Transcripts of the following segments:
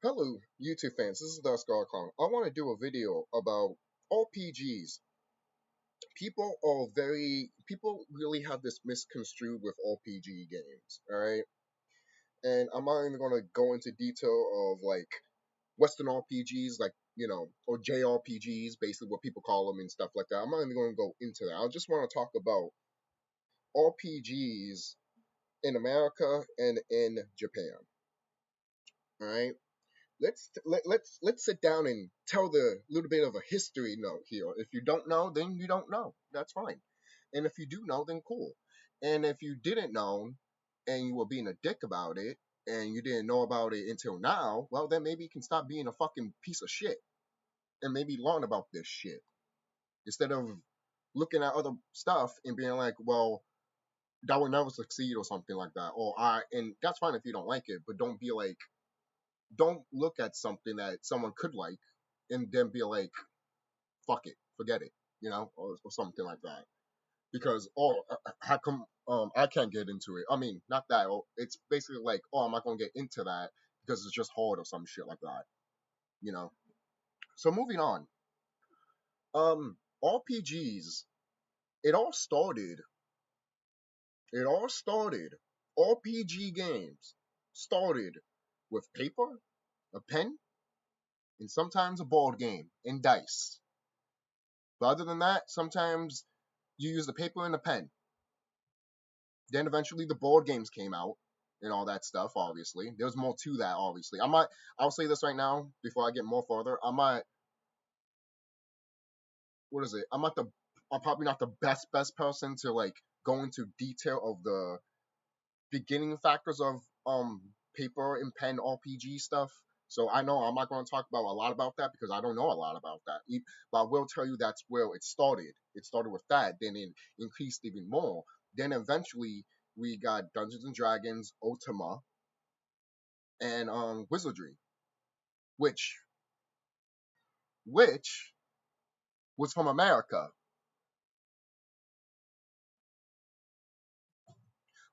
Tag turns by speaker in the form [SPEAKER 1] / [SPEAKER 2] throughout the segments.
[SPEAKER 1] Hello, YouTube fans. This is TheSkullKlown. I want to do a video about RPGs. People really have this misconstrued with RPG games, alright? And I'm not even going to go into detail of like Western RPGs, like, or JRPGs, basically what people call them and stuff like that. I'm not even going to go into that. I just want to talk about RPGs in America and in Japan, alright? Let's sit down and tell the little bit of a history note here. If you don't know, then you don't know. That's fine. And if you do know, then cool. And if you didn't know and you were being a dick about it and you didn't know about it until now, well then maybe you can stop being a fucking piece of shit and maybe learn about this shit instead of looking at other stuff and being like, well, that will never succeed or something like that. And that's fine if you don't like it, but don't look at something that someone could like and then be like, fuck it, forget it, or something like that. Because, how come I can't get into it? I mean, not that. It's basically like, I'm not going to get into that because it's just hard or some shit like that, you know? So moving on. RPGs, it all started, RPG games started with paper, a pen, and sometimes a board game and dice. But other than that, sometimes you use the paper and the pen. Then eventually the board games came out and all that stuff, obviously. There's more to that, obviously. I'll say this right now before I get more further. I'm probably not the best person to like go into detail of the beginning factors of paper and pen RPG stuff. So I know I'm not going to talk about a lot about that because I don't know a lot about that. But I will tell you that's where it started. It started with that, then it increased even more. Then eventually we got Dungeons and Dragons, Ultima, and Wizardry, which was from America.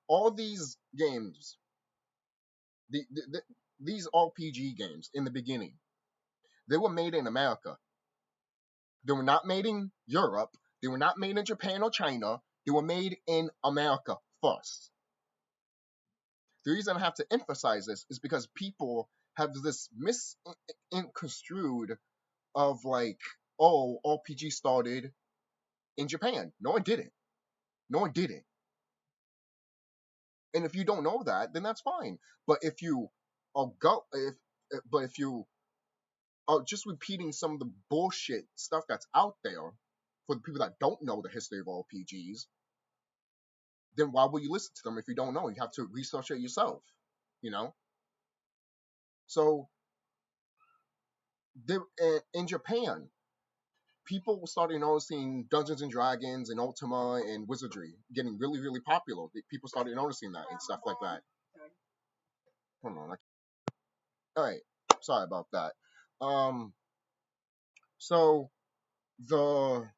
[SPEAKER 1] All these games, these RPG games in the beginning, they were made in America. They were not made in Europe. They were not made in Japan or China. They were made in America first. The reason I have to emphasize this is because people have this misconstrued of like, oh, RPG started in Japan. No, it didn't. No, it didn't. And if you don't know that, then that's fine. But if you if you are just repeating some of the bullshit stuff that's out there for the people that don't know the history of RPGs, then why would you listen to them if you don't know? You have to research it yourself, you know? So in Japan, people started noticing Dungeons and Dragons and Ultima and Wizardry getting really, really popular. People started noticing that and stuff like that. Hold on. All right. Sorry about that. Um. So the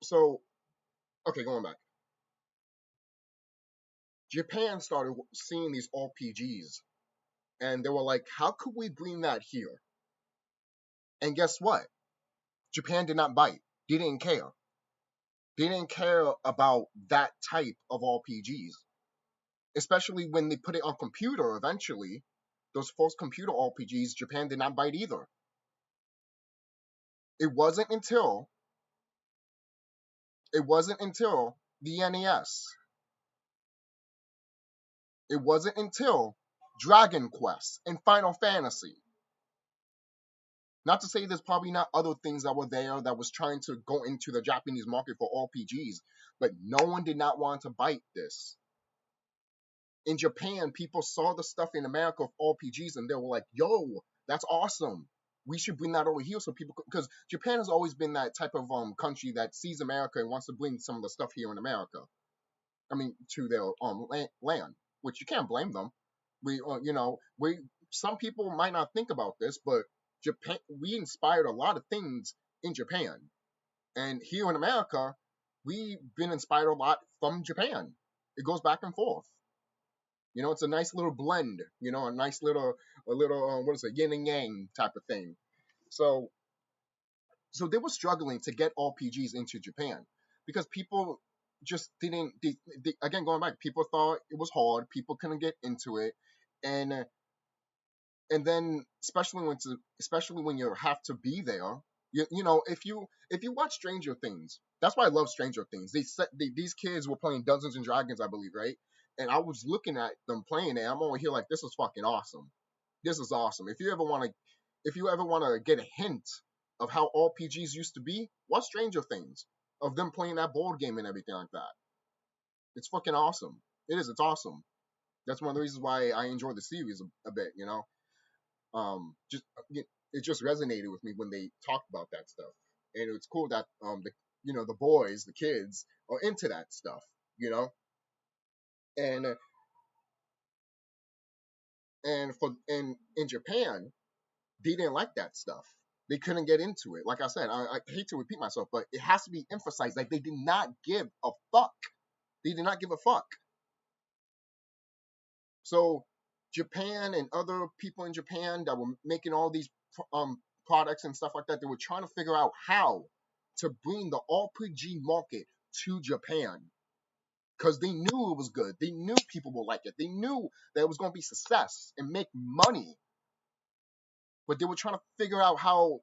[SPEAKER 1] so okay, going back. Japan started seeing these RPGs, and they were like, "How could we bring that here?" And guess what? Japan did not bite. They didn't care. They didn't care about that type of RPGs, especially when they put it on computer eventually. Those first computer RPGs, Japan did not bite either. It wasn't until the NES. It wasn't until Dragon Quest and Final Fantasy. Not to say there's probably not other things that were there that was trying to go into the Japanese market for RPGs, but no one did not want to bite this. In Japan, people saw the stuff in America of RPGs and they were like, yo, that's awesome. We should bring that over here so people, because Japan has always been that type of country that sees America and wants to bring some of the stuff here in America. I mean, to their land, which you can't blame them. Some people might not think about this, but Japan, we inspired a lot of things in Japan, and here in America, we've been inspired a lot from Japan. It goes back and forth. You know, it's a nice little blend. You know, a little what is it, yin and yang type of thing. So so they were struggling to get RPGs into Japan because people just didn't. Again, going back, people thought it was hard. People couldn't get into it, and and then especially when you have to be there. You know, if you watch Stranger Things, that's why I love Stranger Things. These kids were playing Dungeons and Dragons, I believe, right? And I was looking at them playing it. I'm over here like, this is fucking awesome. This is awesome. If you ever want to get a hint of how RPGs used to be, watch Stranger Things, of them playing that board game and everything like that. It's fucking awesome. It is. It's awesome. That's one of the reasons why I enjoy the series a bit. You know, just it just resonated with me when they talked about that stuff, and it's cool that the boys, the kids, are into that stuff. You know, and in Japan, they didn't like that stuff. They couldn't get into it. Like I said, I hate to repeat myself, but it has to be emphasized that they did not give a fuck. They did not give a fuck. So Japan and other people in Japan that were making all these products and stuff like that, they were trying to figure out how to bring the RPG market to Japan because they knew it was good. They knew people would like it. They knew that it was going to be success and make money. But they were trying to figure out how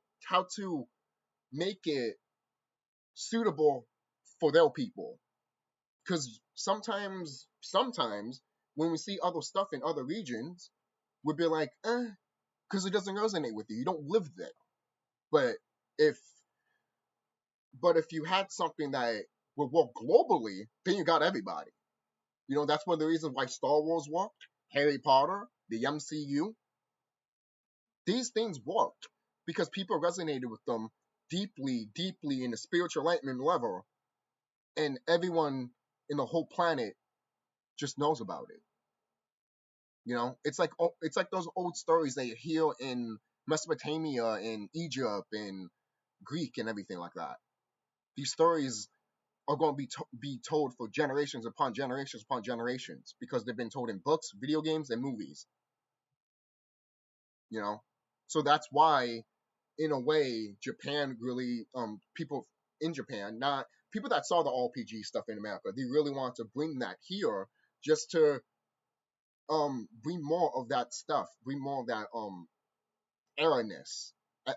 [SPEAKER 1] to make it suitable for their people. Because sometimes when we see other stuff in other regions, we'd be like, because it doesn't resonate with you. You don't live there. But if you had something that would work globally, then you got everybody. You know, that's one of the reasons why Star Wars worked, Harry Potter, the MCU. These things worked because people resonated with them deeply, deeply in the spiritual enlightenment level, and everyone in the whole planet just knows about it. You know, it's like those old stories that you hear in Mesopotamia, in Egypt, in Greek, and everything like that. These stories are going to be told for generations upon generations upon generations because they've been told in books, video games, and movies. You know, so that's why, in a way, Japan really people in Japan, not people that saw the RPG stuff in America, they really want to bring that here just to bring more of that stuff, bring more of that era-ness.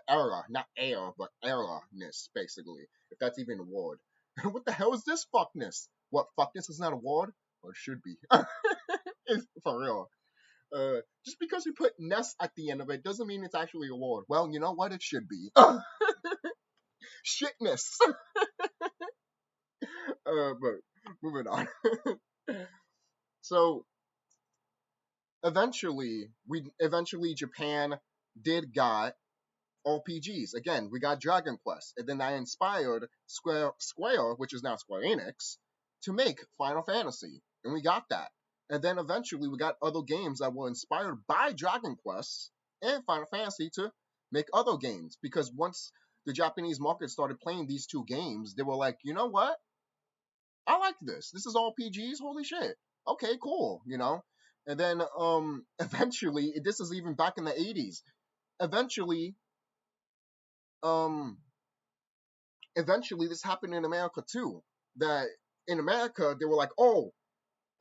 [SPEAKER 1] Era, not air, but era-ness, basically, if that's even a word. What the hell is this fuckness? What, fuckness is not a word? Or it should be. It's for real. Just because you put ness at the end of it doesn't mean it's actually a word. Well, you know what? It should be. Shitness. But moving on. So eventually Japan did got RPGs. Again, we got Dragon Quest, and then that inspired Square, which is now Square Enix, to make Final Fantasy, and we got that. And then eventually we got other games that were inspired by Dragon Quest and Final Fantasy to make other games, because once the Japanese market started playing these two games, they were like, you know what? I like this. This is RPGs. Holy shit. Okay, cool. You know. And then eventually, this is even back in the 80s. Eventually, um, this happened in America too. That in America they were like, oh,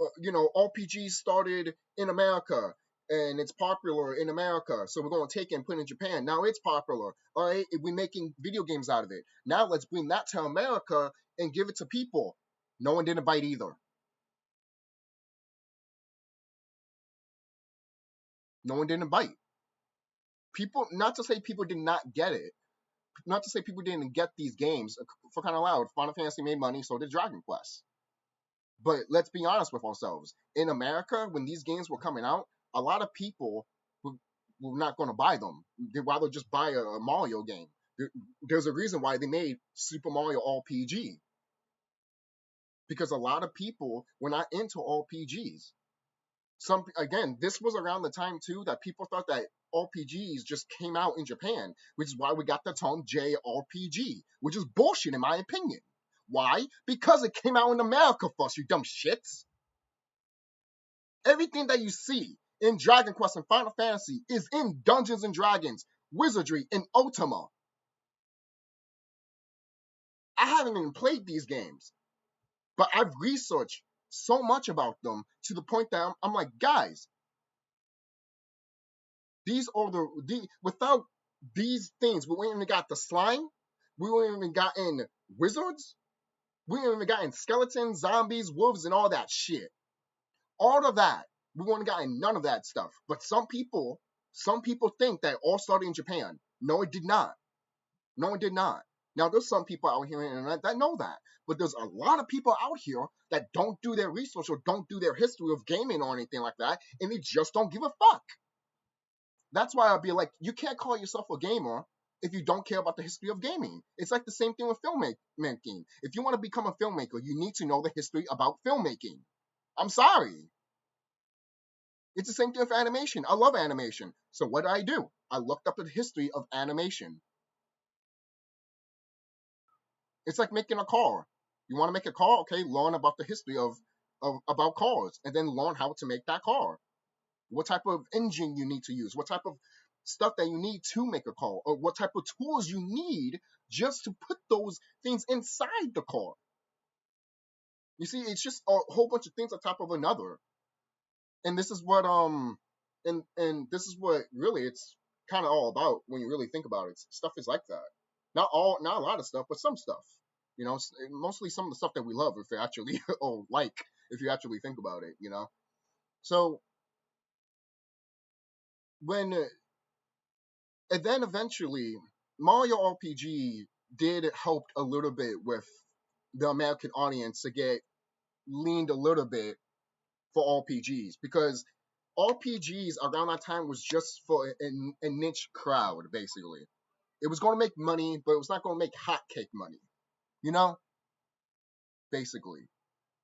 [SPEAKER 1] RPGs started in America and it's popular in America, so we're going to take it and put it in Japan. Now it's popular. All right, we're making video games out of it. Now let's bring that to America and give it to people. No one didn't bite either. No one didn't bite. People, not to say people did not get it, not to say people didn't get these games. For kind of loud, Final Fantasy made money, so did Dragon Quest. But let's be honest with ourselves. In America, when these games were coming out, a lot of people were not going to buy them. They'd rather just buy a Mario game. There's a reason why they made Super Mario RPG. Because a lot of people were not into RPGs. Again, this was around the time too that people thought that RPGs just came out in Japan, which is why we got the term JRPG, which is bullshit in my opinion. Why? Because it came out in America first, you dumb shits. Everything that you see in Dragon Quest and Final Fantasy is in Dungeons and Dragons, Wizardry, and Ultima. I haven't even played these games, but I've researched so much about them to the point that I'm like, guys, these are without these things, we wouldn't even got the slime, we wouldn't even gotten wizards, we wouldn't even gotten skeletons, zombies, wolves, and all that shit. All of that, we wouldn't gotten none of that stuff. But some people think that it all started in Japan. No, it did not. No, it did not. Now, there's some people out here on the internet that know that. But there's a lot of people out here that don't do their research or don't do their history of gaming or anything like that, and they just don't give a fuck. That's why I'd be like, you can't call yourself a gamer if you don't care about the history of gaming. It's like the same thing with filmmaking. If you want to become a filmmaker, you need to know the history about filmmaking. I'm sorry. It's the same thing with animation. I love animation. So what do? I looked up the history of animation. It's like making a car. You want to make a car? Okay, learn about the history of about cars, and then learn how to make that car. What type of engine you need to use, what type of stuff that you need to make a car, or what type of tools you need just to put those things inside the car. You see, it's just a whole bunch of things on top of another. And this is what and this is what really it's kind of all about when you really think about it. Stuff is like that. Not a lot of stuff, but some stuff. You know, mostly some of the stuff that we love, if you actually or like, if you actually think about it. You know, so when and then eventually Mario RPG did help a little bit with the American audience to get leaned a little bit for RPGs, because RPGs around that time was just for a niche crowd, basically. It was going to make money, but it was not going to make hotcake money, you know? Basically.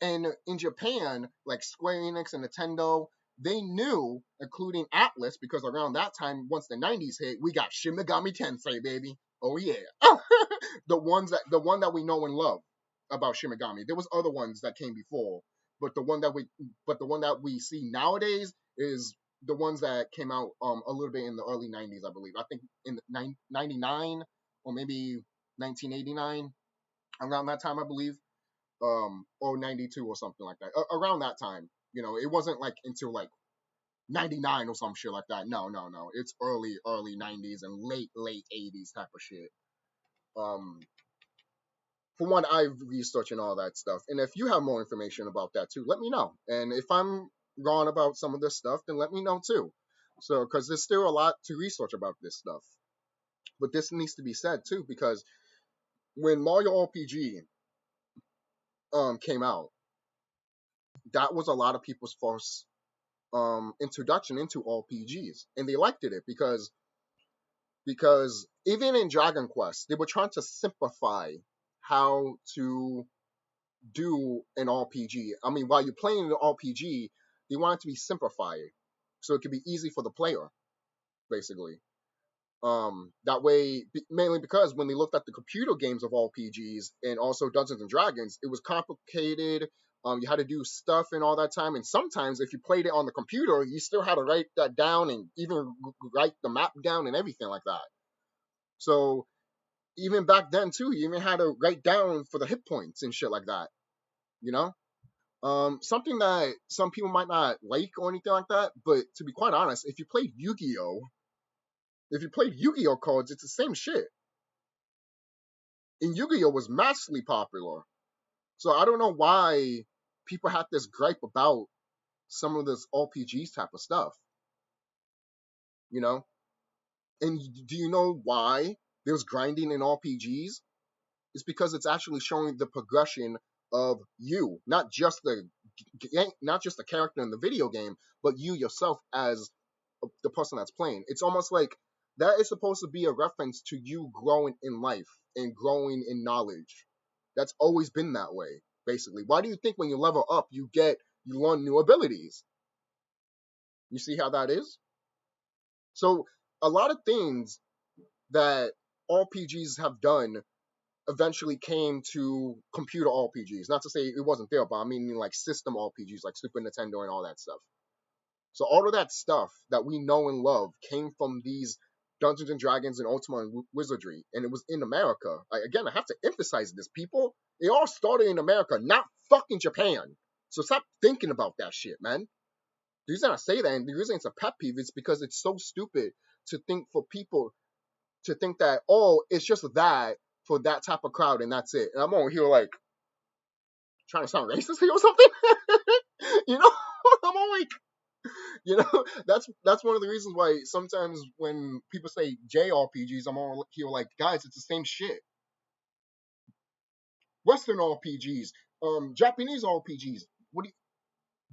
[SPEAKER 1] And in Japan, like Square Enix and Nintendo, they knew, including Atlas, because around that time, once the 90s hit, we got Shin Megami Tensei, baby. Oh yeah. the one that we know and love about Shin Megami. There was other ones that came before, but the one that we see nowadays is the ones that came out a little bit in the early 90s, I believe. I think in 99 or maybe 1989, around that time, I believe. Or 92 or something like that. Around that time, you know, it wasn't like until like 99 or some shit like that. No. It's early 90s and late 80s type of shit. For one, I've researched and all that stuff. And if you have more information about that too, let me know. And if I'm wrong about some of this stuff, then let me know too. So, because there's still a lot to research about this stuff. But this needs to be said too, because when Mario RPG came out, that was a lot of people's first introduction into RPGs, and they liked it because even in Dragon Quest, they were trying to simplify how to do an RPG. I mean, while you're playing an RPG, they want it to be simplified so it could be easy for the player, basically. That way, mainly because when they looked at the computer games of RPGs and also Dungeons and Dragons, it was complicated. You had to do stuff and all that time, and sometimes if you played it on the computer, you still had to write that down and even write the map down and everything like that. So even back then too, you even had to write down for the hit points and shit like that. You know, something that some people might not like or anything like that, but to be quite honest, if you played Yu-Gi-Oh cards, it's the same shit. And Yu-Gi-Oh was massively popular. So I don't know why people have this gripe about some of this RPGs type of stuff. You know? And do you know why there's grinding in RPGs? It's because it's actually showing the progression of you, not just the character in the video game, but you yourself as the person that's playing. It's almost like that is supposed to be a reference to you growing in life and growing in knowledge. That's always been that way, basically. Why do you think when you level up, you learn new abilities? You see how that is? So a lot of things that RPGs have done eventually came to computer RPGs. Not to say it wasn't there, but I mean like system RPGs, like Super Nintendo and all that stuff. So all of that stuff that we know and love came from these Dungeons and Dragons and Ultima and Wizardry, and it was in America. Again, I have to emphasize this, people. It all started in America, not fucking Japan. So stop thinking about that shit, man. The reason I say that, and the reason it's a pet peeve, is because it's so stupid to think for people to think that, oh, it's just that for that type of crowd and that's it. And I'm over here like trying to sound racist here or something. You know, I'm all like, you know, that's one of the reasons why sometimes when people say JRPGs, I'm all here like, guys, it's the same shit. Western RPGs, Japanese RPGs.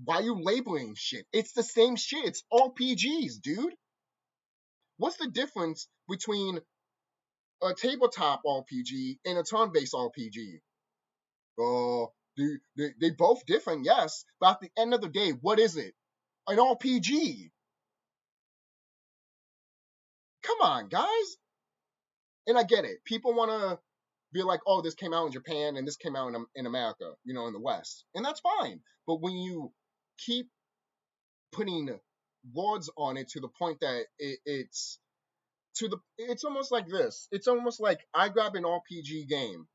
[SPEAKER 1] Why are you labeling shit? It's the same shit. It's RPGs, dude. What's the difference between a tabletop RPG and a turn-based RPG? They both different, yes, but at the end of the day, what is it? An RPG. Come on, guys. And I get it. People want to be like, oh, this came out in Japan and this came out in America, you know, in the West. And that's fine. But when you keep putting words on it to the point that it's almost like this. It's almost like I grab an RPG game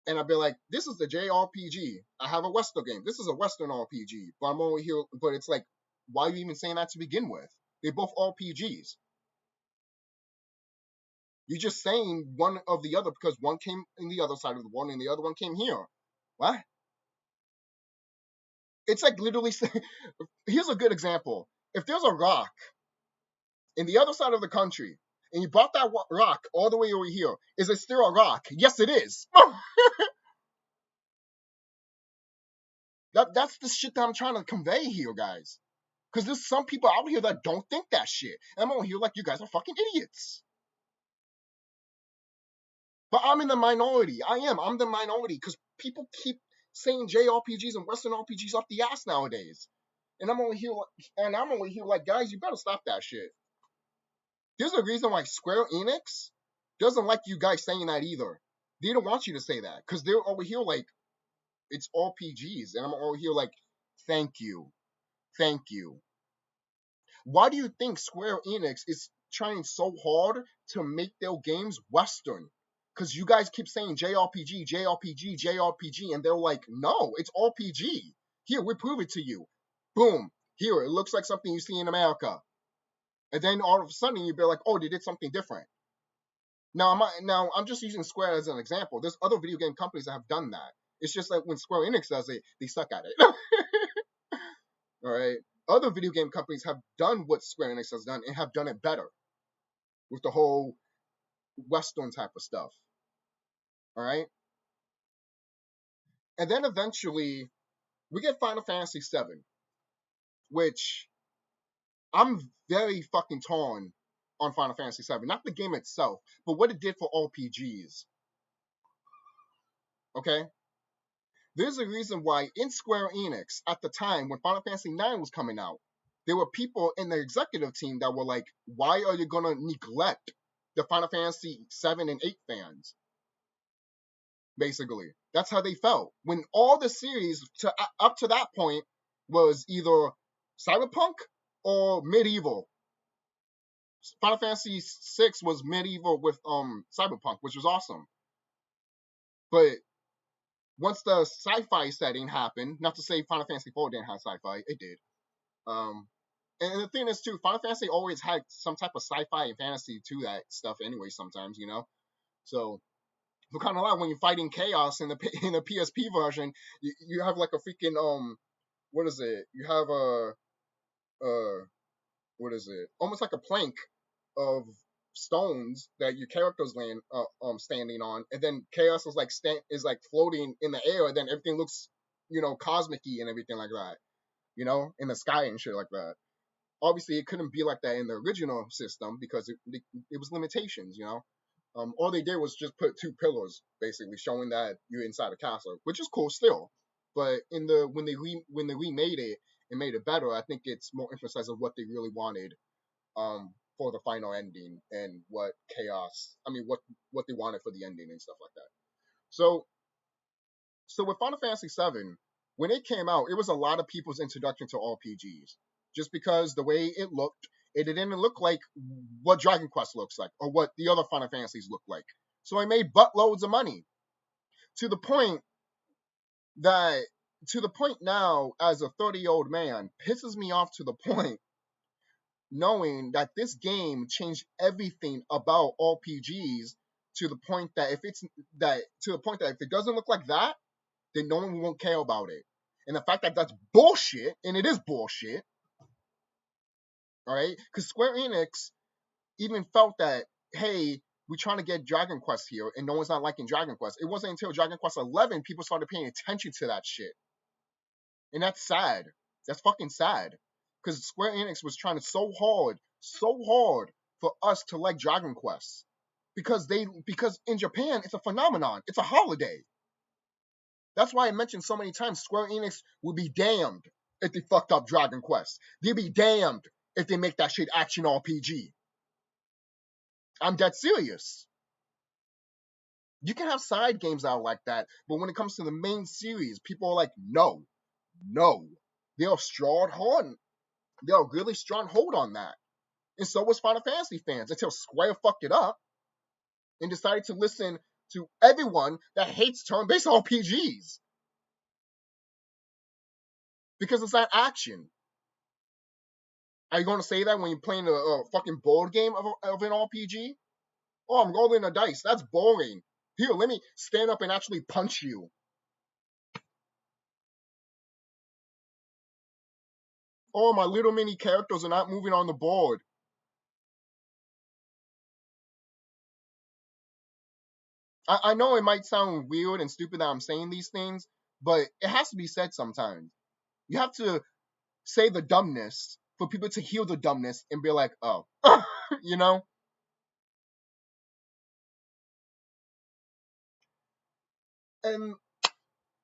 [SPEAKER 1] and I'd be like, this is the JRPG. I have a Western game. This is a Western RPG. But I'm over here, but it's like, why are you even saying that to begin with? They're both RPGs. You're just saying one of the other because one came in the other side of the world and the other one came here. What? It's like literally saying, here's a good example. If there's a rock in the other side of the country and you brought that rock all the way over here, is it still a rock? Yes, it is. That's the shit that I'm trying to convey here, guys. Because there's some people out here that don't think that shit. And I'm over here like, you guys are fucking idiots. But I'm in the minority. I'm the minority because people keep saying JRPGs and Western RPGs up the ass nowadays. And I'm over here like, guys, you better stop that shit. There's a reason why Square Enix doesn't like you guys saying that either. They don't want you to say that because they're over here like, it's RPGs. And I'm over here like, thank you. Thank you. Why do you think Square Enix is trying so hard to make their games Western? Because you guys keep saying JRPG, JRPG, JRPG, and they're like, no, it's RPG. Here, we prove it to you. Boom. Here, it looks like something you see in America. And then all of a sudden, you'd be like, oh, they did something different. Now, I'm just using Square as an example. There's other video game companies that have done that. It's just like when Square Enix does it, they suck at it. All right? Other video game companies have done what Square Enix has done and have done it better with the whole Western type of stuff. All right? And then eventually, we get Final Fantasy VII, which I'm very fucking torn on Final Fantasy VII. Not the game itself, but what it did for RPGs. Okay? There's a reason why in Square Enix, at the time when Final Fantasy IX was coming out, there were people in the executive team that were like, why are you going to neglect the Final Fantasy VII and 8 fans? Basically. That's how they felt. When all the series up to that point was either cyberpunk or medieval. Final Fantasy VI was medieval with cyberpunk, which was awesome. But once the sci-fi setting happened, not to say Final Fantasy IV didn't have sci-fi, it did. And the thing is too, Final Fantasy always had some type of sci-fi and fantasy to that stuff anyway sometimes, you know? So for kind of like when you're fighting chaos in the PSP version, you have like a freaking what is it? You have what is it? Almost like a plank of stones that your character's standing on, and then chaos is like floating in the air, and then everything looks, you know, cosmic-y and everything like that, you know, in the sky and shit like that. Obviously, it couldn't be like that in the original system because it was limitations, you know. All they did was just put 2 pillars, basically showing that you're inside a castle, which is cool still. But when they remade it and made it better, I think it's more emphasizing what they really wanted for the final ending and what they wanted for the ending and stuff like that. So with Final Fantasy VII, when it came out, it was a lot of people's introduction to RPGs. just because the way it looked, it didn't look like what Dragon Quest looks like or what the other Final Fantasies look like. So I made buttloads of money to the point that to the point now as a 30-year-old man pisses me off to the point knowing that this game changed everything about RPGs to the point that if it doesn't look like that, then no one won't care about it. And the fact that that's bullshit, and it is bullshit, all right? Because Square Enix even felt that, hey, we're trying to get Dragon Quest here, and no one's not liking Dragon Quest. It wasn't until Dragon Quest 11 people started paying attention to that shit. And that's sad. That's fucking sad. Because Square Enix was trying so hard for us to like Dragon Quest. Because in Japan, it's a phenomenon. It's a holiday. That's why I mentioned so many times Square Enix would be damned if they fucked up Dragon Quest. They'd be damned if they make that shit action RPG. I'm dead serious. You can have side games out like that, but when it comes to the main series, people are like, no. They're strong hold. They're a really strong hold on that. And so was Final Fantasy fans until Square fucked it up and decided to listen to everyone that hates turn-based RPGs. Because it's that action. Are you going to say that when you're playing a fucking board game of an RPG? Oh, I'm rolling a dice. That's boring. Here, let me stand up and actually punch you. Oh, my little mini characters are not moving on the board. I know it might sound weird and stupid that I'm saying these things, but it has to be said sometimes. You have to say the dumbness for people to hear the dumbness and be like, oh, you know? And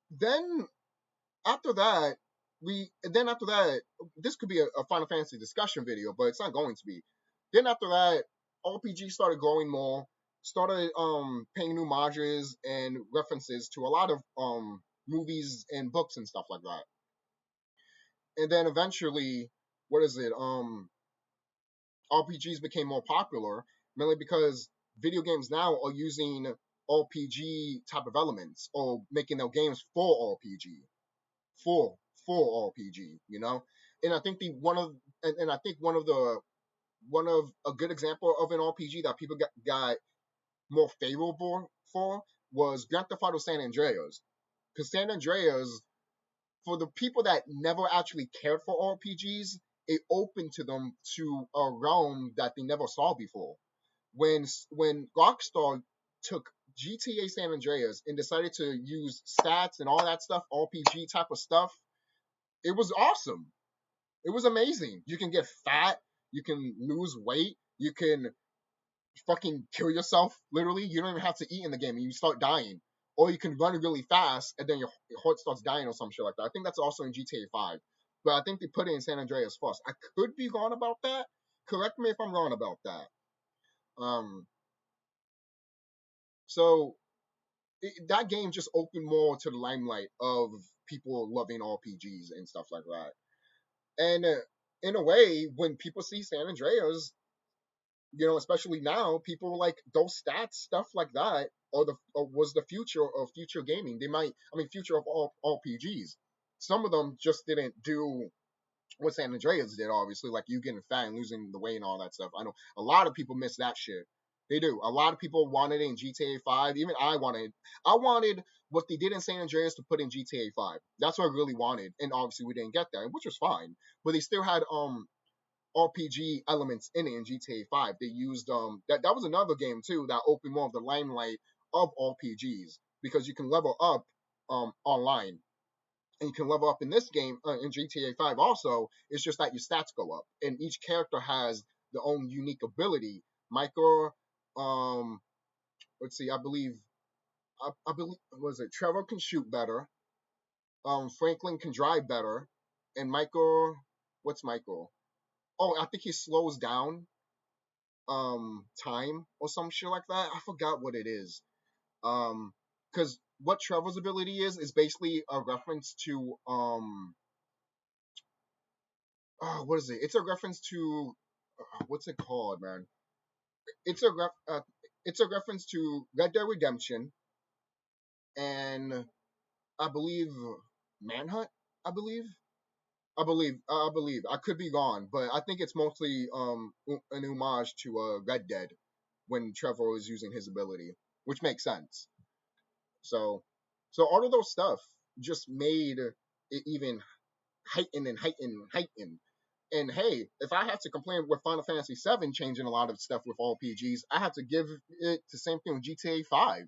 [SPEAKER 1] then after that, this could be a Final Fantasy discussion video, but it's not going to be. Then after that, RPG started growing more, started paying new homages and references to a lot of movies and books and stuff like that. And then eventually, what is it? RPGs became more popular, mainly because video games now are using RPG type of elements or making their games for RPG, for RPG, you know. And I think one of a good example of an RPG that people got more favorable for was Grand Theft Auto San Andreas, because San Andreas, for the people that never actually cared for RPGs, it opened to them to a realm that they never saw before. When Rockstar took GTA San Andreas and decided to use stats and all that stuff, RPG type of stuff, it was awesome. It was amazing. You can get fat, you can lose weight, you can fucking kill yourself, literally. You don't even have to eat in the game and you start dying. Or you can run really fast and then your heart starts dying or some shit like that. I think that's also in GTA 5. But I think they put it in San Andreas first. I could be wrong about that. Correct me if I'm wrong about that. So that game just opened more to the limelight of people loving RPGs and stuff like that. And in a way, when people see San Andreas, you know, especially now, people like those stats, stuff like that, or was the future of future gaming. Future of all RPGs. Some of them just didn't do what San Andreas did, obviously, like you getting fat and losing the weight and all that stuff. I know a lot of people miss that shit. They do. A lot of people wanted it in GTA 5. Even I wanted what they did in San Andreas to put in GTA 5. That's what I really wanted, and obviously we didn't get that, which was fine. But they still had RPG elements in it in GTA 5. They used that was another game too that opened more of the limelight of RPGs, because you can level up online, and you can level up in this game in GTA 5 also. It's just that your stats go up, and each character has their own unique ability. Michael, let's see, I believe was it Trevor can shoot better, Franklin can drive better, and Michael, what's Michael? Oh, I think he slows down time or some shit like that. I forgot what it is. Because what Trevor's ability is basically a reference to what is it? It's a reference to what's it called, man? It's a it's a reference to Red Dead Redemption and I believe Manhunt. I believe. I believe. I could be wrong, but I think it's mostly an homage to Red Dead when Trevor is using his ability, which makes sense. So, so all of those stuff just made it even heightened and heightened and heightened. And hey, if I have to complain with Final Fantasy VII changing a lot of stuff with RPGs, I have to give it the same thing with GTA 5.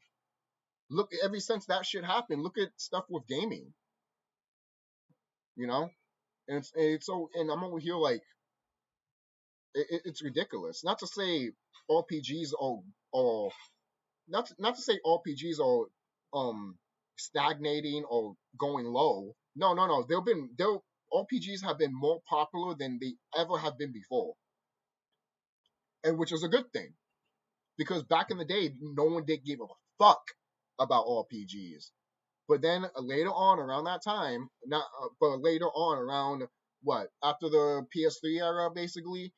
[SPEAKER 1] Look, ever since that shit happened, look at stuff with gaming, you know? And it's so, and I'm over here like, it's ridiculous. Not to say RPGs are not to say RPGs are stagnating or going low. No, no, no. They'll RPGs have been more popular than they ever have been before, and which is a good thing because back in the day, no one did give a fuck about RPGs. But then later on around that time, not but later on around what after the PS3 era, basically,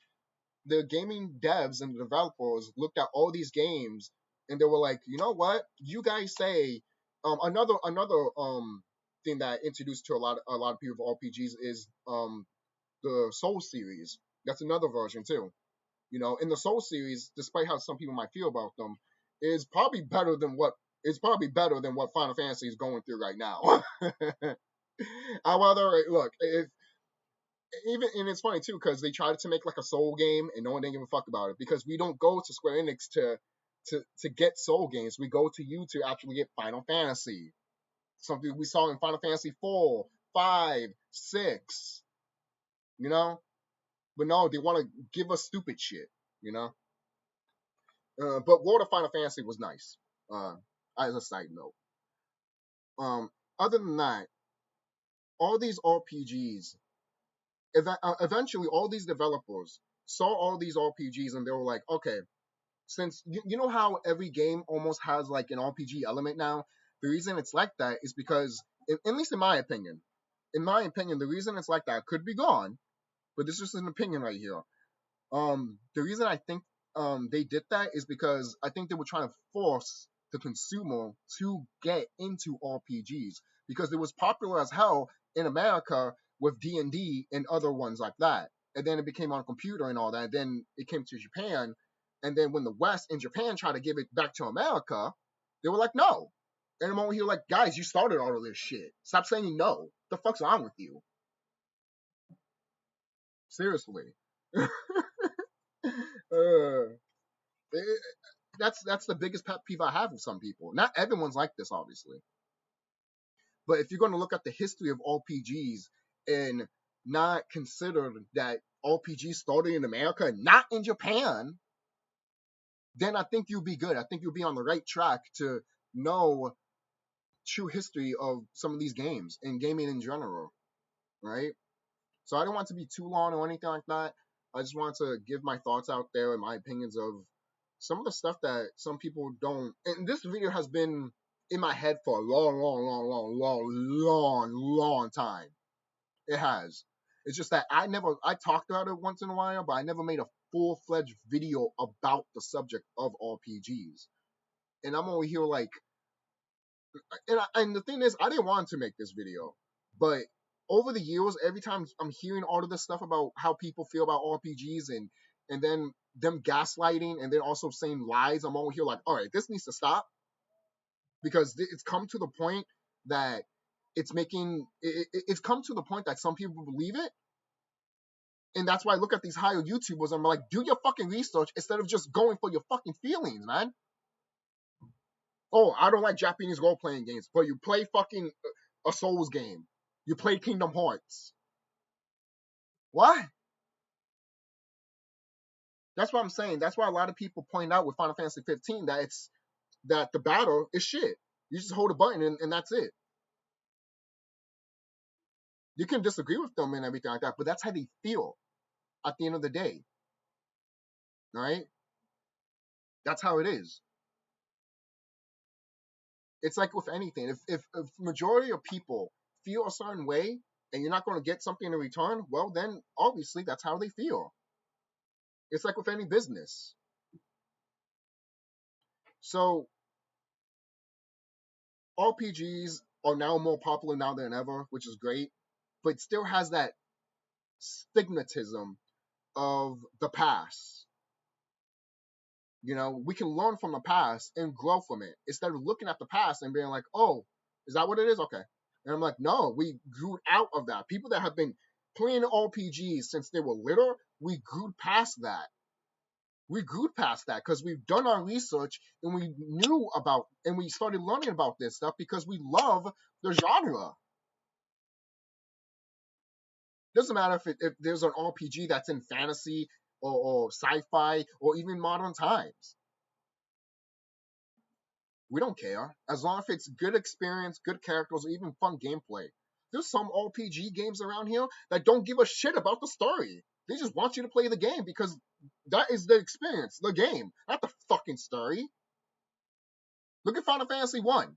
[SPEAKER 1] the gaming devs and the developers looked at all these games and they were like, you know what? You guys say another thing that introduced to a lot of people of RPGs is the Soul series. That's another version too. You know, in the Soul series, despite how some people might feel about them, is probably better than what Final Fantasy is going through right now. However, look, if even and it's funny too because they tried to make like a Soul game and no one didn't give a fuck about it because we don't go to Square Enix to get Soul games. We go to you to actually get Final Fantasy. Something we saw in Final Fantasy 4, 5, 6. You know, but no, they want to give us stupid shit. You know, but World of Final Fantasy was nice. As a side note, um, other than that, all these RPGs eventually all these developers saw all these RPGs and they were like, okay, since you know how every game almost has like an RPG element now, the reason it's like that is because, at least in my opinion, the reason it's like that could be gone, but this is just an opinion right here. The reason I think they did that is because I think they were trying to force the consumer to get into RPGs because it was popular as hell in America with D&D and other ones like that. And then it became on a computer and all that. And then it came to Japan. And then when the West and Japan tried to give it back to America, they were like, no. And I'm over here like, guys, you started all of this shit. Stop saying no. The fuck's wrong with you? Seriously. uh, it, that's the biggest pet peeve I have with some people. Not everyone's like this, obviously. But if you're going to look at the history of RPGs and not consider that RPGs started in America, not in Japan, then I think you'll be good. I think you'll be on the right track to know true history of some of these games and gaming in general, right? So I don't want to be too long or anything like that. I just want to give my thoughts out there and my opinions of some of the stuff that some people don't. And this video has been in my head for a long time. It has. It's just that I talked about it once in a while, but I never made a full-fledged video about the subject of RPGs. And I'm over here like, and the thing is, I didn't want to make this video, but over the years, every time I'm hearing all of this stuff about how people feel about RPGs and then them gaslighting and then also saying lies, I'm over here like, all right, this needs to stop because it's come to the point that it's come to the point that some people believe it. And that's why I look at these higher YouTubers and I'm like, do your fucking research instead of just going for your fucking feelings, man. Oh, I don't like Japanese role-playing games, but you play fucking a Souls game. You play Kingdom Hearts. What? That's what I'm saying. That's why a lot of people point out with Final Fantasy 15 that the battle is shit. You just hold a button and that's it. You can disagree with them and everything like that, but that's how they feel at the end of the day. Right? That's how it is. It's like with anything. If majority of people feel a certain way and you're not going to get something in return, well, then obviously that's how they feel. It's like with any business. So RPGs are now more popular now than ever, which is great, but it still has that stigmatism of the past. You know, we can learn from the past and grow from it instead of looking at the past and being like, oh, is that what it is? Okay. And I'm like, no, we grew out of that. People that have been playing RPGs since they were little, we grew past that. We grew past that because we've done our research and we knew about and we started learning about this stuff because we love the genre. Doesn't matter if there's an RPG that's in fantasy or sci-fi or even modern times. We don't care. As long as it's good experience, good characters, or even fun gameplay. There's some RPG games around here that don't give a shit about the story. They just want you to play the game because that is the experience, the game, not the fucking story. Look at Final Fantasy 1.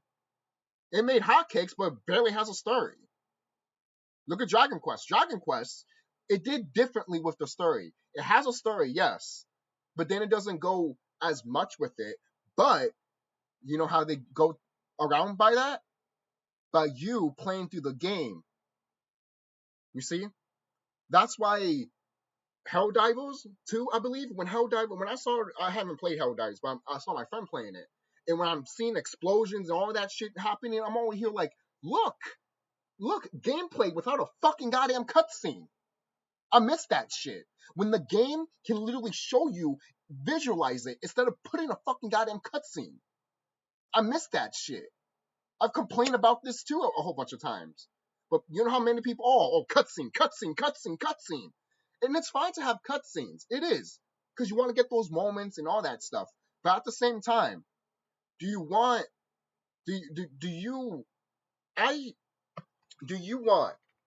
[SPEAKER 1] It made hotcakes, but barely has a story. Look at Dragon Quest. Dragon Quest, it did differently with the story. It has a story, yes, but then it doesn't go as much with it. But you know how they go around by that? By you playing through the game. You see? That's why Helldivers 2, I believe, when I saw, I haven't played Helldivers, but I saw my friend playing it. And when I'm seeing explosions and all that shit happening, I'm over here like, look, gameplay without a fucking goddamn cutscene. I miss that shit. When the game can literally show you, visualize it, instead of putting a fucking goddamn cutscene. I miss that shit. I've complained about this too a whole bunch of times. But you know how many people, oh, cutscene. And it's fine to have cutscenes. It is. Because you want to get those moments and all that stuff. But at the same time, do you want the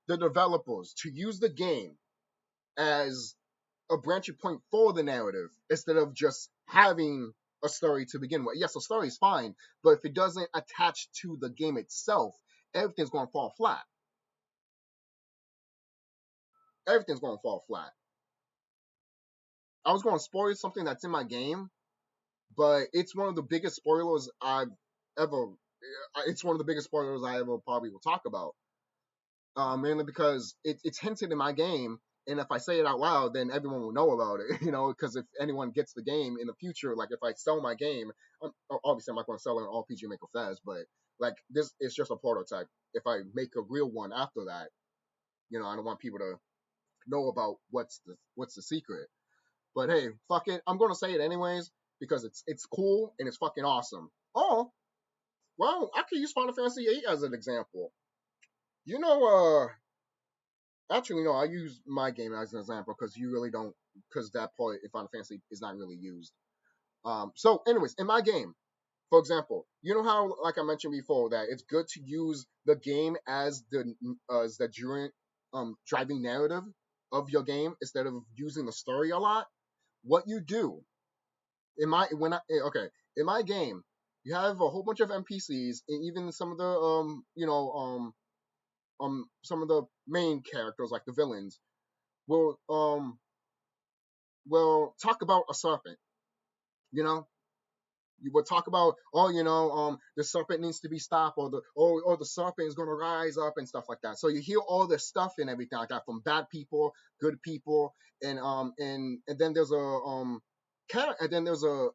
[SPEAKER 1] developers to use the game as a branching point for the narrative instead of just having a story to begin with? Yes, a story is fine, but if it doesn't attach to the game itself, everything's going to fall flat. Everything's going to fall flat. I was going to spoil something that's in my game, but it's one of the biggest spoilers I've ever. It's one of the biggest spoilers I ever probably will talk about. Mainly because it's hinted in my game, and if I say it out loud, then everyone will know about it. You know, because if anyone gets the game in the future, like if I sell my game, obviously I'm not going to sell it on RPG Maker Fest, but like this, it's just a prototype. If I make a real one after that, you know, I don't want people to know about what's the secret. But hey, fuck it, I'm going to say it anyways because it's cool and it's fucking awesome. Oh, well, I could use Final Fantasy VIII as an example. You know, actually, no, I use my game as an example because you really don't, because that part in Final Fantasy is not really used. So, anyways, in my game, for example, you know how, like I mentioned before, that it's good to use the game as the driving narrative of your game instead of using the story a lot. What you do in my game, you have a whole bunch of NPCs and even some of the some of the main characters like the villains will talk about a serpent. You know, you will talk about, the serpent needs to be stopped, or the serpent is gonna rise up and stuff like that. So you hear all this stuff and everything like that from bad people, good people, and then there's a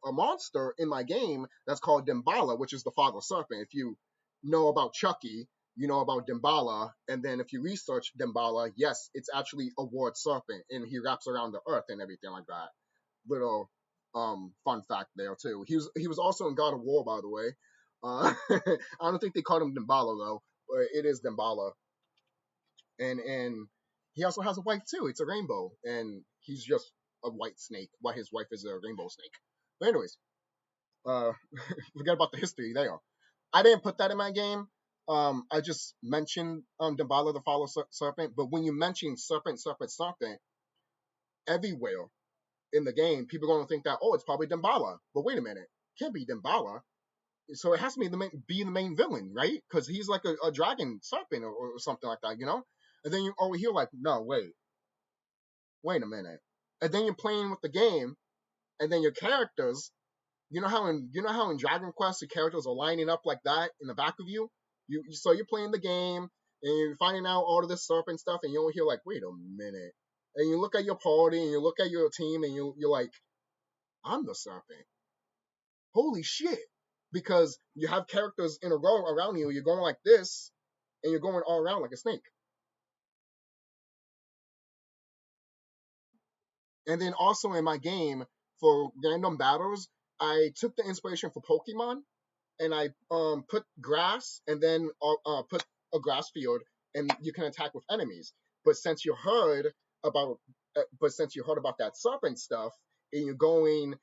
[SPEAKER 1] monster in my game that's called Dembala, which is the father serpent. If you know about Chucky, you know about Dembala, and then if you research Dembala, yes, it's actually a ward serpent, and he wraps around the earth and everything like that. Little fun fact there too. He was also in God of War, by the way. I don't think they called him Dembala though, but it is Dembala. And he also has a wife too. It's a rainbow, and he's just a white snake, while his wife is a rainbow snake. But anyways, uh, forget about the history there. I didn't put that in my game. I just mentioned Dembala the Follow Serpent, but when you mention serpent, everywhere in the game, people are going to think that, oh, it's probably Dembala. But wait a minute, it can't be Dembala. So it has to be the main villain, right? Because he's like a dragon serpent or something like that, you know? And then you over here like, no, wait a minute. And then you're playing with the game, and then your characters, you know how in Dragon Quest the characters are lining up like that in the back of you? So you're playing the game and you're finding out all of this stuff and stuff, and you're here like, wait a minute. And you look at your party and you look at your team and you're like, I'm the serpent. Holy shit. Because you have characters in a row around you, you're going like this, and you're going all around like a snake. And then also in my game, for random battles, I took the inspiration for Pokemon, and I put grass, and then put a grass field, and you can attack with enemies. But since you heard about, that serpent stuff, and you're going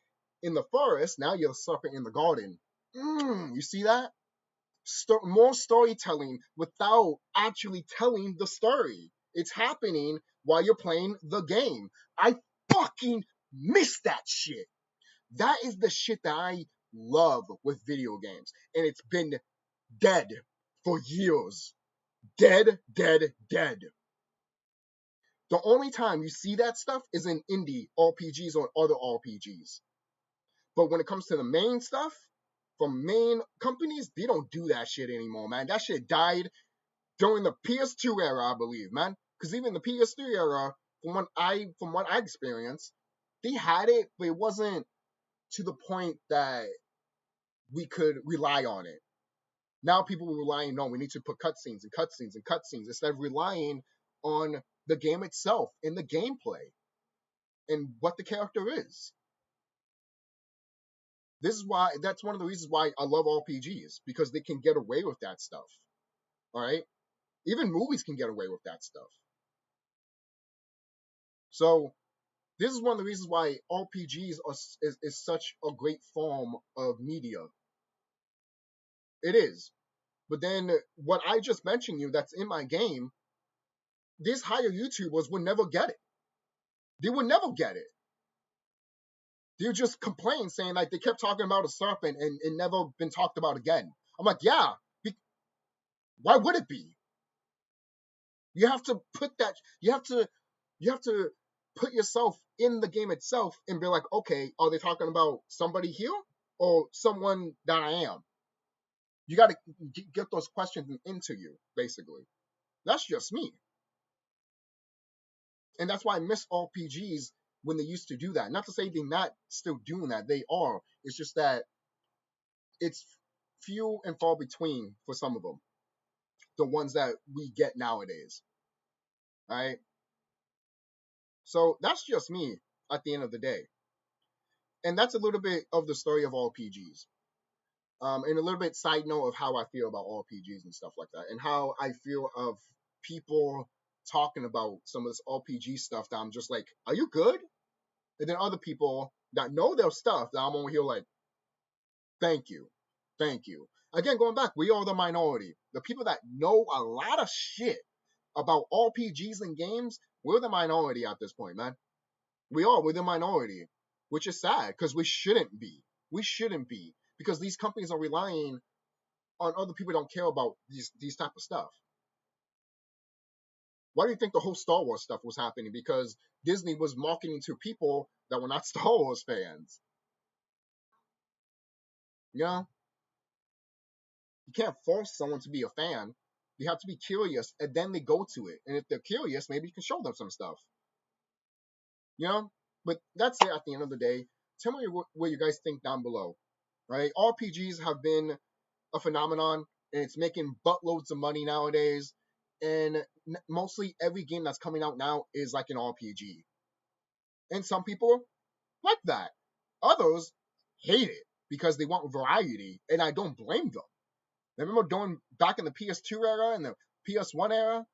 [SPEAKER 1] in the forest, now you're the serpent in the garden. You see that? More storytelling without actually telling the story. It's happening while you're playing the game. I fucking miss that shit. That is the shit that I love with video games. And it's been dead for years. Dead. The only time you see that stuff is in indie RPGs or other RPGs. But when it comes to the main stuff, from main companies, they don't do that shit anymore, man. That shit died during the PS2 era, I believe, man. Because even the PS3 era, from what I experienced, they had it, but it wasn't to the point that we could rely on it. Now people are relying on, we need to put cutscenes instead of relying on the game itself and the gameplay and what the character is. That's one of the reasons why I love RPGs, because they can get away with that stuff. All right? Even movies can get away with that stuff. So this is one of the reasons why RPGs is such a great form of media. It is. But then what I just mentioned you that's in my game, these higher YouTubers would never get it. They would never get it. They would just complain, saying like they kept talking about a serpent and it never been talked about again. I'm like, yeah, why would it be? You have to put that, you have to put yourself in the game itself and be like, okay, are they talking about somebody here or someone that I am? You got to get those questions into you, basically. That's just me. And that's why I miss RPGs when they used to do that. Not to say they're not still doing that. They are. It's just that it's few and far between for some of them. The ones that we get nowadays. All right? So that's just me at the end of the day. And that's a little bit of the story of RPGs. And a little bit side note of how I feel about RPGs and stuff like that. And how I feel of people talking about some of this RPG stuff that I'm just like, are you good? And then other people that know their stuff that I'm over here like, thank you. Again, going back, we are the minority. The people that know a lot of shit about RPGs and games, we're the minority at this point, man. We're the minority, which is sad because we shouldn't be. Because these companies are relying on other people who don't care about these type of stuff. Why do you think the whole Star Wars stuff was happening? Because Disney was marketing to people that were not Star Wars fans. You know? You can't force someone to be a fan. You have to be curious, and then they go to it. And if they're curious, maybe you can show them some stuff. You know? But that's it at the end of the day. Tell me what you guys think down below. Right? RPGs have been a phenomenon, and it's making buttloads of money nowadays. And mostly every game that's coming out now is like an RPG. And some people like that. Others hate it because they want variety, and I don't blame them. Remember going back in the PS2 era and the PS1 era?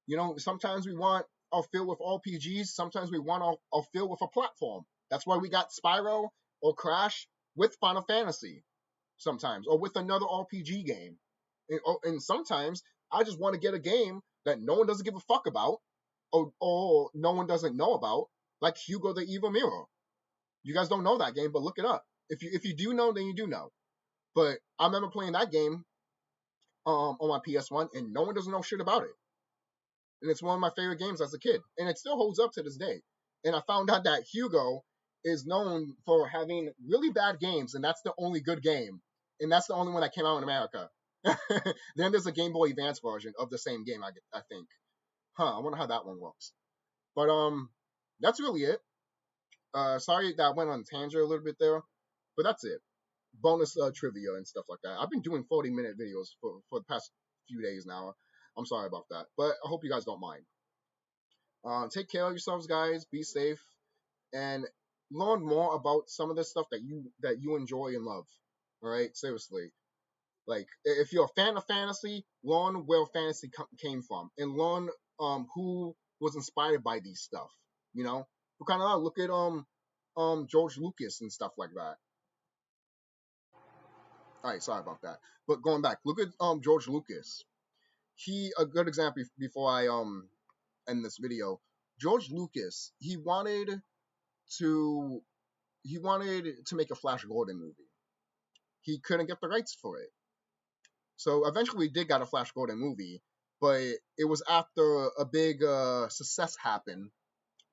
[SPEAKER 1] You know, sometimes we want our fill with RPGs, sometimes we want our fill with a platform. That's why we got Spyro or Crash with Final Fantasy sometimes, or with another RPG game. And sometimes I just want to get a game that no one doesn't give a fuck about, or no one doesn't know about, like Hugo the Evil Mirror. You guys don't know that game, but look it up. If you do know, then you do know. But I remember playing that game on my PS1, and no one doesn't know shit about it. and it's one of my favorite games as a kid, and it still holds up to this day. And I found out that Hugo is known for having really bad games, and that's the only good game, and that's the only one that came out in America. Then there's a Game Boy Advance version of the same game, I think. I wonder how that one works. But that's really it. Sorry that I went on a tangent a little bit there, but that's it. Bonus trivia and stuff like that. I've been doing 40-minute videos for the past few days now. I'm sorry about that, but I hope you guys don't mind. Take care of yourselves, guys. Be safe, and learn more about some of the stuff that you enjoy and love. All right, seriously. Like, if you're a fan of fantasy, learn where fantasy came from, and learn who was inspired by these stuff. You know, we kind of look at George Lucas and stuff like that. All right, sorry about that. But going back, look at George Lucas. A good example before I end this video. George Lucas, he wanted to make a Flash Gordon movie. He couldn't get the rights for it. So eventually he did get a Flash Gordon movie, but it was after a big success happened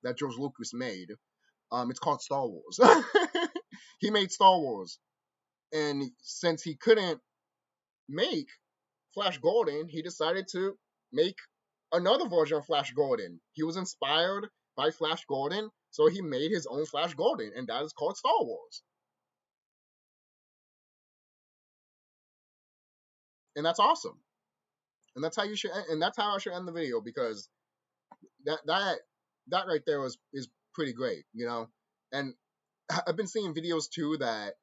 [SPEAKER 1] that George Lucas made. It's called Star Wars. He made Star Wars. And since he couldn't make Flash Gordon, he decided to make another version of Flash Gordon. He was inspired by Flash Gordon, so he made his own Flash Gordon, and that is called Star Wars. And that's awesome. And that's how you should, and that's how I should end the video, because that right there is pretty great, you know. And I've been seeing videos too that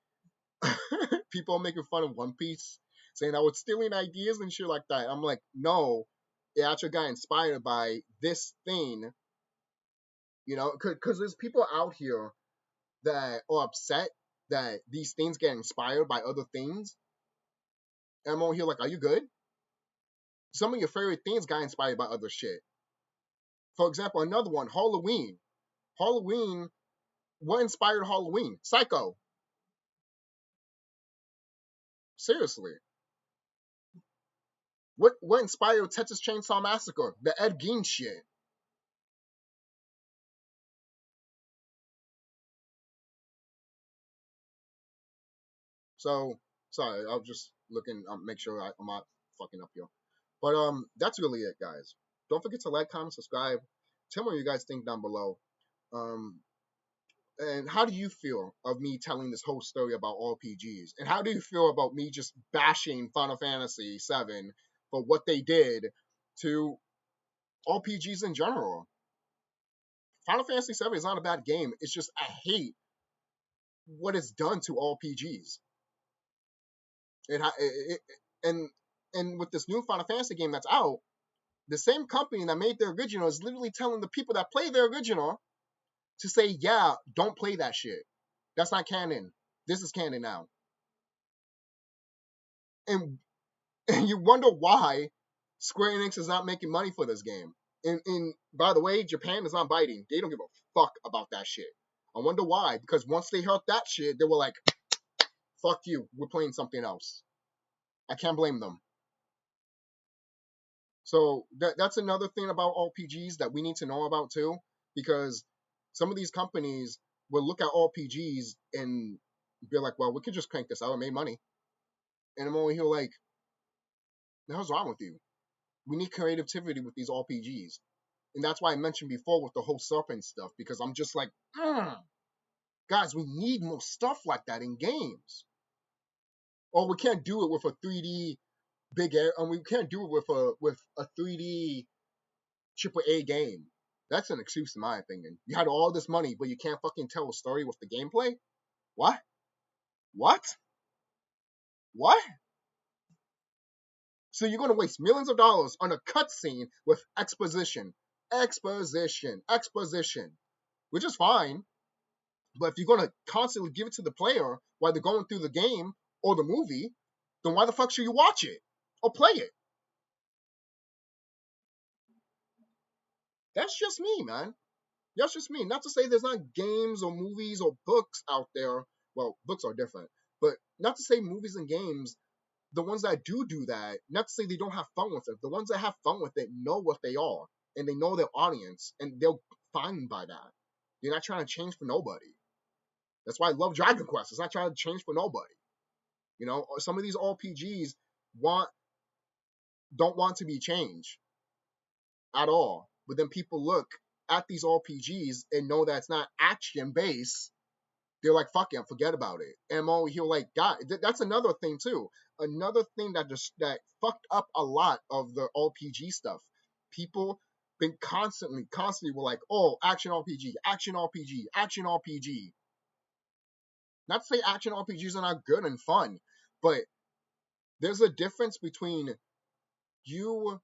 [SPEAKER 1] people are making fun of One Piece, saying I was stealing ideas and shit like that. I'm like, no, it actually got inspired by this thing, you know, because there's people out here that are upset that these things get inspired by other things. And I'm over here like, are you good? Some of your favorite things got inspired by other shit. For example, another one, Halloween. Halloween, what inspired Halloween? Psycho. Seriously. What inspired Texas Chainsaw Massacre? The Ed Gein shit. So, sorry, I was just looking, make sure I'm not fucking up here. But that's really it, guys. Don't forget to like, comment, subscribe. Tell me what you guys think down below. And how do you feel of me telling this whole story about RPGs? And how do you feel about me just bashing Final Fantasy VII for what they did to RPGs in general? Final Fantasy VII is not a bad game. It's just I hate what it's done to RPGs. And with this new Final Fantasy game that's out, the same company that made the original is literally telling the people that play the original to say, yeah, don't play that shit. That's not canon. This is canon now. And you wonder why Square Enix is not making money for this game. And by the way, Japan is not biting. They don't give a fuck about that shit. I wonder why. Because once they heard that shit, they were like, fuck you. We're playing something else. I can't blame them. So that's another thing about RPGs that we need to know about too. Because some of these companies will look at RPGs and be like, well, we could just crank this out and make money. And I'm over here like, the hell's wrong with you? We need creativity with these RPGs. And that's why I mentioned before with the whole serpent stuff, because I'm just like, guys, we need more stuff like that in games. Or we can't do it with a 3D big air, and we can't do it with a 3D AAA game. That's an excuse in my opinion. You had all this money, but you can't fucking tell a story with the gameplay? What? What? What? So you're going to waste millions of dollars on a cutscene with exposition. Exposition. Which is fine. But if you're going to constantly give it to the player while they're going through the game or the movie, then why the fuck should you watch it or play it? That's just me, man. That's just me. Not to say there's not games or movies or books out there. Well, books are different. But not to say movies and games, the ones that do that, not to say they don't have fun with it. The ones that have fun with it know what they are. and they know their audience, and they're fine by that. They're not trying to change for nobody. That's why I love Dragon Quest. It's not trying to change for nobody. You know, some of these RPGs don't want to be changed at all. But then people look at these RPGs and know that it's not action based. They're like, fuck it, forget about it. And I'm over here like, God, that's another thing too. Another thing that fucked up a lot of the RPG stuff. People been constantly were like, oh, action RPG, action RPG, action RPG. Not to say action RPGs are not good and fun, but there's a difference between you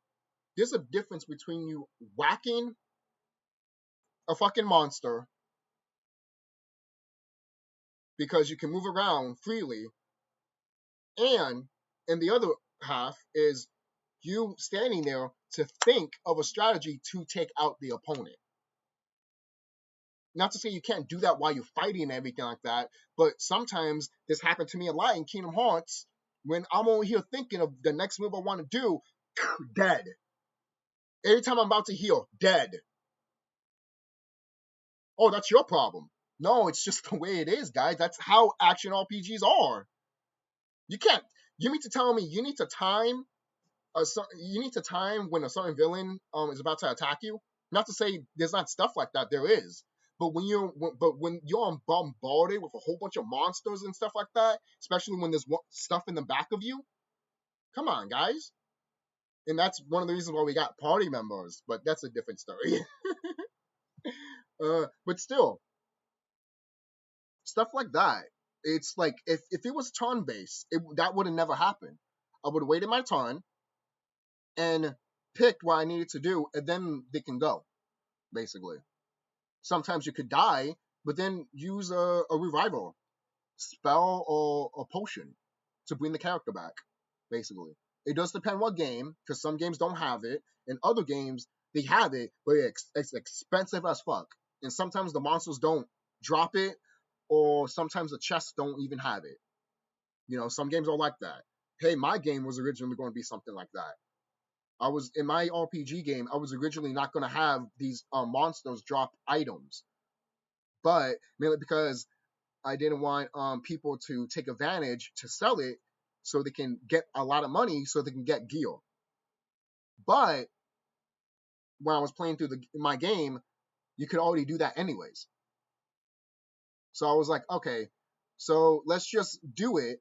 [SPEAKER 1] whacking a fucking monster because you can move around freely, and the other half is you standing there to think of a strategy to take out the opponent. Not to say you can't do that while you're fighting and everything like that, but sometimes this happened to me a lot in Kingdom Hearts when I'm over here thinking of the next move I want to do, dead. Every time I'm about to heal, dead. Oh, that's your problem. No, it's just the way it is, guys. That's how action RPGs are. You need to tell me you need to time when a certain villain is about to attack you. Not to say there's not stuff like that, there is. But when you're bombarded with a whole bunch of monsters and stuff like that, especially when there's stuff in the back of you, come on, guys. And that's one of the reasons why we got party members, but that's a different story. But still, stuff like that. It's like if it was turn based, that would have never happened. I would have waited my turn and picked what I needed to do, and then they can go. Basically, sometimes you could die, but then use a revival spell or a potion to bring the character back. Basically, it does depend what game, because some games don't have it, and other games they have it, but it's expensive as fuck. And sometimes the monsters don't drop it, or sometimes the chests don't even have it. You know, some games are like that. Hey, my game was originally going to be something like that. In my RPG game, I was originally not going to have these monsters drop items, but mainly because I didn't want people to take advantage to sell it so they can get a lot of money so they can get gear. But when I was playing through my game, you could already do that anyways. So I was like, okay, so let's just do it,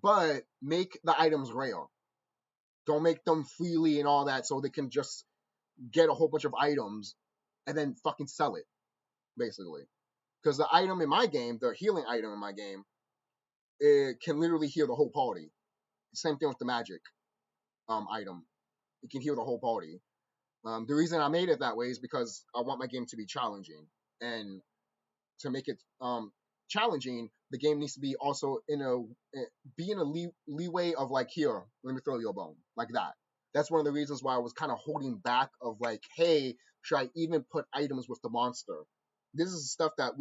[SPEAKER 1] but make the items rare. Don't make them freely and all that so they can just get a whole bunch of items and then fucking sell it, basically. Because the item in my game, the healing item in my game, it can literally heal the whole party. Same thing with the magic item. It can heal the whole party. The reason I made it that way is because I want my game to be challenging. And to make it challenging, the game needs to be also in a leeway of like, here, let me throw you a bone, like that. That's one of the reasons why I was kind of holding back of like, hey, should I even put items with the monster? This is stuff that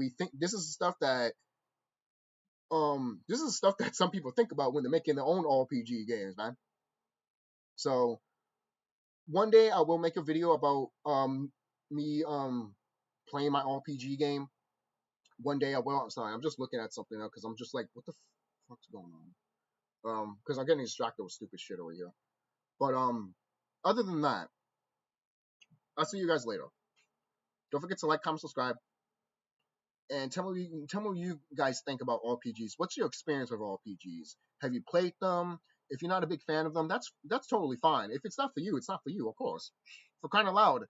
[SPEAKER 1] some people think about when they're making their own RPG games, man. So one day I will make a video about me playing my RPG game. One day I will. I'm sorry, I'm just looking at something now because I'm just like, what the fuck's going on? Because I'm getting distracted with stupid shit over here. But other than that, I'll see you guys later. Don't forget to like, comment, subscribe, and tell me what you guys think about RPGs. What's your experience with RPGs? Have you played them? If you're not a big fan of them, that's totally fine. If it's not for you, it's not for you, of course. For crying out loud,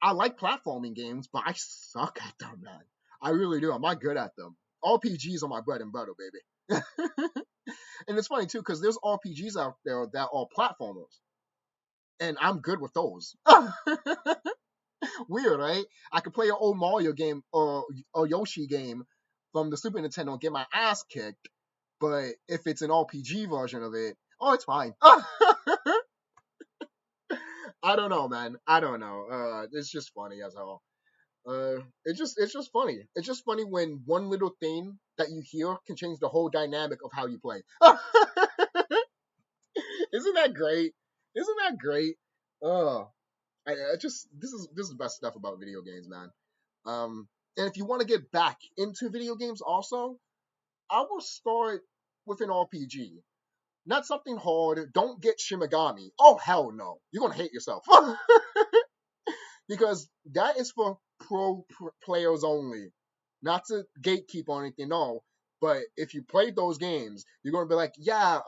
[SPEAKER 1] I like platforming games, but I suck at them, man. I really do. I'm not good at them. RPGs are my bread and butter, baby. And it's funny too, because there's RPGs out there that are platformers, and I'm good with those. Weird, right? I could play an old Mario game or a Yoshi game from the Super Nintendo and get my ass kicked, but if it's an RPG version of it, oh, it's fine. I don't know, man. I don't know. It's just funny as hell. It's just funny. It's just funny when one little thing that you hear can change the whole dynamic of how you play. Isn't that great? Isn't that great? Oh, I just this is the best stuff about video games, man. And if you want to get back into video games, also, I will start with an RPG. Not something hard. Don't get Shimigami. Oh hell no! You're gonna hate yourself. Because that is for players only, not to gatekeep or anything. No, but if you play those games, you're gonna be like, yeah,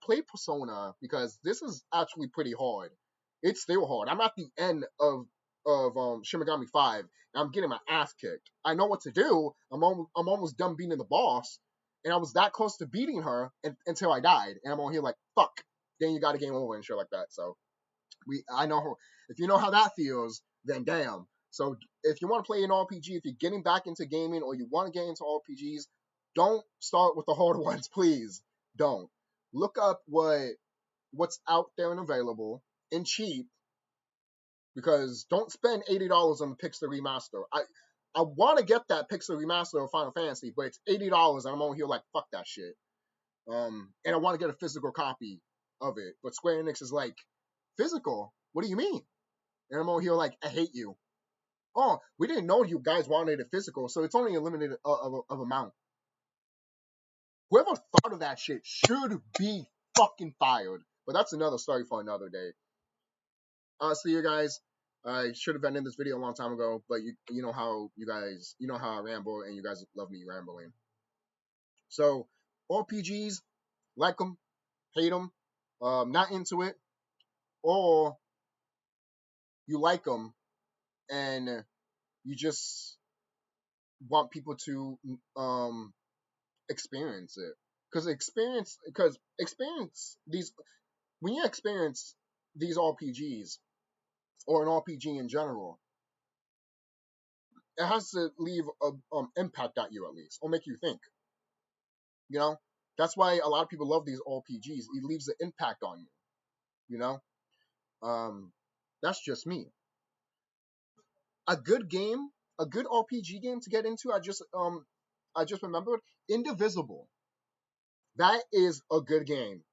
[SPEAKER 1] play Persona because this is actually pretty hard. It's still hard. I'm at the end of Shimigami 5, and I'm getting my ass kicked. I know what to do. I'm almost done beating the boss, and I was that close to beating her until I died, and I'm on here like fuck. Then you got a game over and shit like that. So I know if you know how that feels, then damn. So if you want to play an RPG, if you're getting back into gaming or you want to get into RPGs, don't start with the hard ones, please. Don't. Look up what's out there and available and cheap, because don't spend $80 on the Pixel Remaster. I want to get that Pixel Remaster of Final Fantasy, but it's $80 and I'm on here like fuck that shit. And I want to get a physical copy of it, but Square Enix is like, physical? What do you mean? And I'm over here like, I hate you. Oh, we didn't know you guys wanted it physical, so it's only a limited of amount. Whoever thought of that shit should be fucking fired. But that's another story for another day. So you guys, I should have ended this video a long time ago, but you know how I ramble, and you guys love me rambling. So RPGs, like them, hate them, not into it, or you like them and you just want people to experience it, because experience these when you experience these RPGs or an RPG in general, it has to leave a impact at you, at least, or make you think. You know, that's why a lot of people love these RPGs. It leaves an impact on you. You know, that's just me. A good game, a good RPG game to get into. I just remembered Indivisible. That is a good game.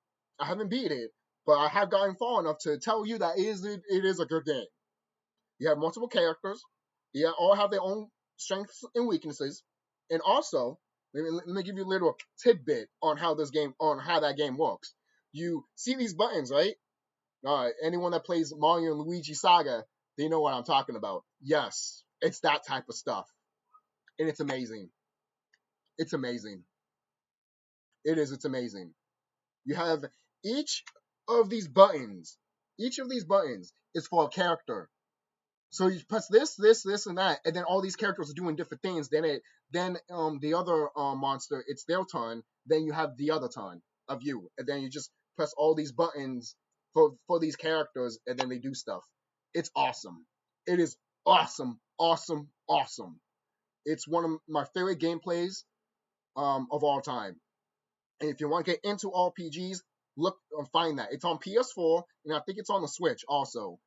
[SPEAKER 1] I haven't beat it, but I have gotten far enough to tell you that it is a good game. You have multiple characters. You all have their own strengths and weaknesses. And also, let me give you a little tidbit on how that game works. You see these buttons, right? Anyone that plays Mario and Luigi Saga, they know what I'm talking about. Yes, it's that type of stuff. And it's amazing. It's amazing. It is. It's amazing. You have each of these buttons. Each of these buttons is for a character. So you press this, and that, and then all these characters are doing different things. Then the other monster, it's their turn. Then you have the other turn of you, and then you just press all these buttons for these characters, and then they do stuff. It's awesome. It is awesome, awesome, awesome. It's one of my favorite gameplays of all time. And if you want to get into RPGs, look find that. It's on PS4, and I think it's on the Switch also.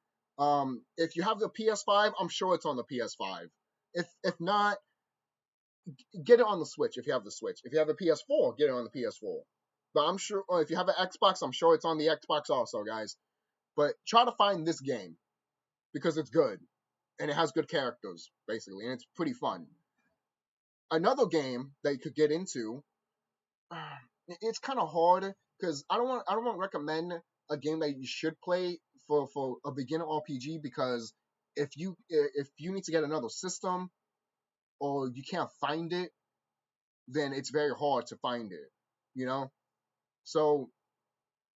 [SPEAKER 1] If you have the PS5, I'm sure it's on the PS5. If not, get it on the Switch if you have the Switch. If you have the PS4, get it on the PS4. But I'm sure if you have an Xbox, I'm sure it's on the Xbox also, guys. But try to find this game because it's good and it has good characters basically, and it's pretty fun. Another game that you could get into, it's kind of hard because I don't want to recommend a game that you should play for a beginner RPG, because if you need to get another system or you can't find it, then it's very hard to find it, you know? So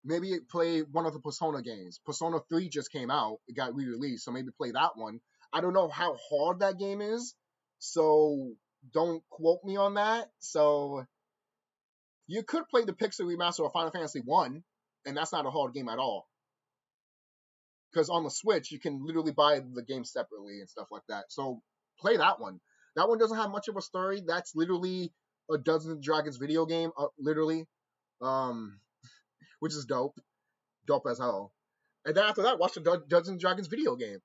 [SPEAKER 1] maybe play one of the Persona games. Persona 3 just came out. It got re-released, so maybe play that one. I don't know how hard that game is, so don't quote me on that. So you could play the Pixel Remaster of Final Fantasy 1, and that's not a hard game at all. Because on the Switch, you can literally buy the game separately and stuff like that. So play that one. That one doesn't have much of a story. That's literally a Dungeons and Dragons video game, literally, which is dope. Dope as hell. And then after that, watch the Dungeons and Dragons video game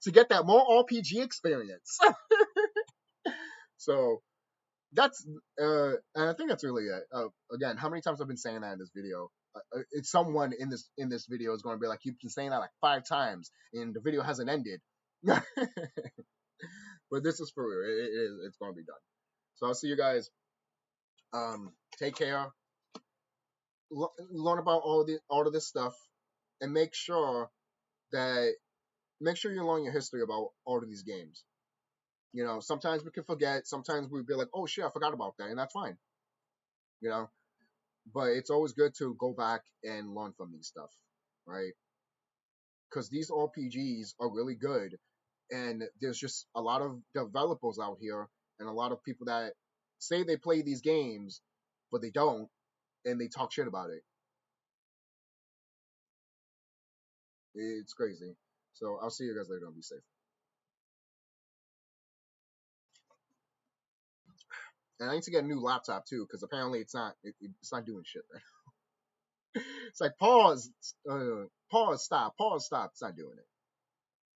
[SPEAKER 1] to get that more RPG experience. So that's, and I think that's really it. Again, how many times I've been saying that in this video? it's someone in this video is going to be like, you've been saying that like 5 times, and the video hasn't ended. But this is for real. It's going to be done. So I'll see you guys. Take care. Learn about all of this stuff, and make sure you learn your history about all of these games. You know, sometimes we can forget. Sometimes we'd be like, oh shit, I forgot about that, and that's fine. You know, but it's always good to go back and learn from these stuff, right? Because these RPGs are really good, and there's just a lot of developers out here and a lot of people that say they play these games, but they don't, and they talk shit about it. It's crazy. So I'll see you guys later and be safe. And I need to get a new laptop too, because apparently it's not doing shit right now. It's like pause, stop, it's not doing it.